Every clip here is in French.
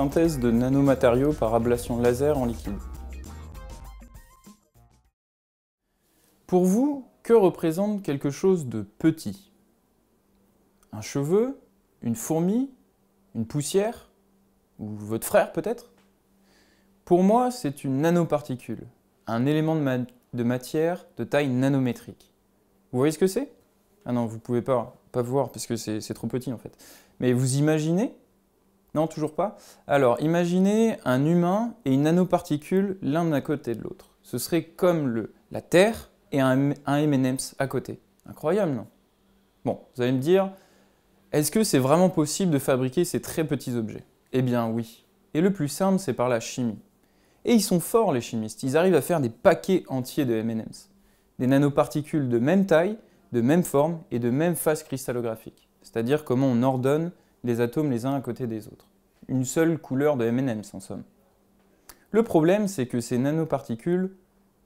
synthèse de nanomatériaux par ablation laser en liquide. Pour vous, que représente quelque chose de petit? Un cheveu? Une fourmi? Une poussière? Ou votre frère peut-être? Pour moi, c'est une nanoparticule, un élément de matière de taille nanométrique. Vous voyez ce que c'est? Ah non, vous ne pouvez pas voir parce que c'est trop petit en fait. Mais vous imaginez? Non, toujours pas? Alors, imaginez un humain et une nanoparticule l'un à côté de l'autre. Ce serait comme la Terre et un M&M's à côté. Incroyable, non? Bon, vous allez me dire, est-ce que c'est vraiment possible de fabriquer ces très petits objets? Eh bien oui. Et le plus simple, c'est par la chimie. Et ils sont forts, les chimistes. Ils arrivent à faire des paquets entiers de M&M's. Des nanoparticules de même taille, de même forme et de même phase cristallographique. C'est-à-dire comment on ordonne les atomes les uns à côté des autres. Une seule couleur de M&M's en somme. Le problème, c'est que ces nanoparticules,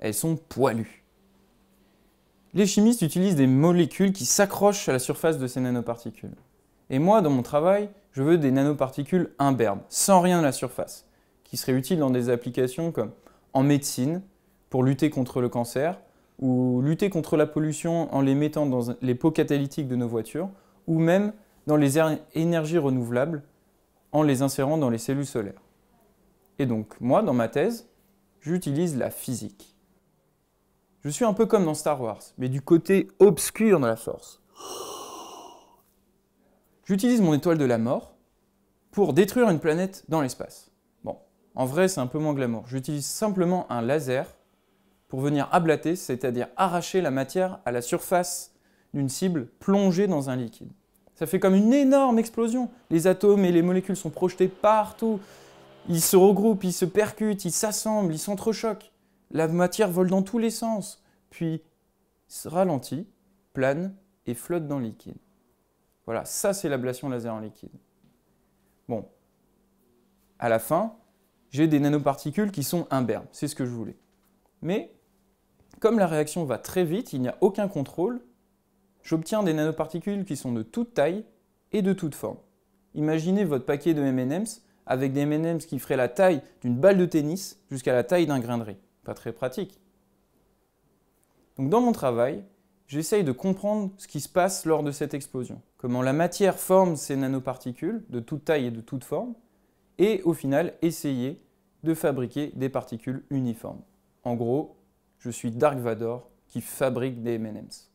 elles sont poilues. Les chimistes utilisent des molécules qui s'accrochent à la surface de ces nanoparticules. Et moi, dans mon travail, je veux des nanoparticules imberbes, sans rien à la surface, qui seraient utiles dans des applications comme en médecine, pour lutter contre le cancer, ou lutter contre la pollution en les mettant dans les pots catalytiques de nos voitures, ou même dans les énergies renouvelables, en les insérant dans les cellules solaires. Et donc, moi, dans ma thèse, j'utilise la physique. Je suis un peu comme dans Star Wars, mais du côté obscur de la Force. J'utilise mon étoile de la mort pour détruire une planète dans l'espace. Bon, en vrai, c'est un peu moins glamour. J'utilise simplement un laser pour venir ablater, c'est-à-dire arracher la matière à la surface d'une cible plongée dans un liquide. Ça fait comme une énorme explosion. Les atomes et les molécules sont projetés partout. Ils se regroupent, ils se percutent, ils s'assemblent, ils s'entrechoquent. La matière vole dans tous les sens, puis se ralentit, plane et flotte dans le liquide. Voilà, ça c'est l'ablation laser en liquide. Bon, à la fin, j'ai des nanoparticules qui sont imberbes, c'est ce que je voulais. Mais, comme la réaction va très vite, il n'y a aucun contrôle, j'obtiens des nanoparticules qui sont de toute taille et de toute forme. Imaginez votre paquet de M&M's avec des M&M's qui feraient la taille d'une balle de tennis jusqu'à la taille d'un grain de riz. Pas très pratique. Donc dans mon travail, j'essaye de comprendre ce qui se passe lors de cette explosion. Comment la matière forme ces nanoparticules de toute taille et de toute forme, et au final essayer de fabriquer des particules uniformes. En gros, je suis Dark Vador qui fabrique des M&M's.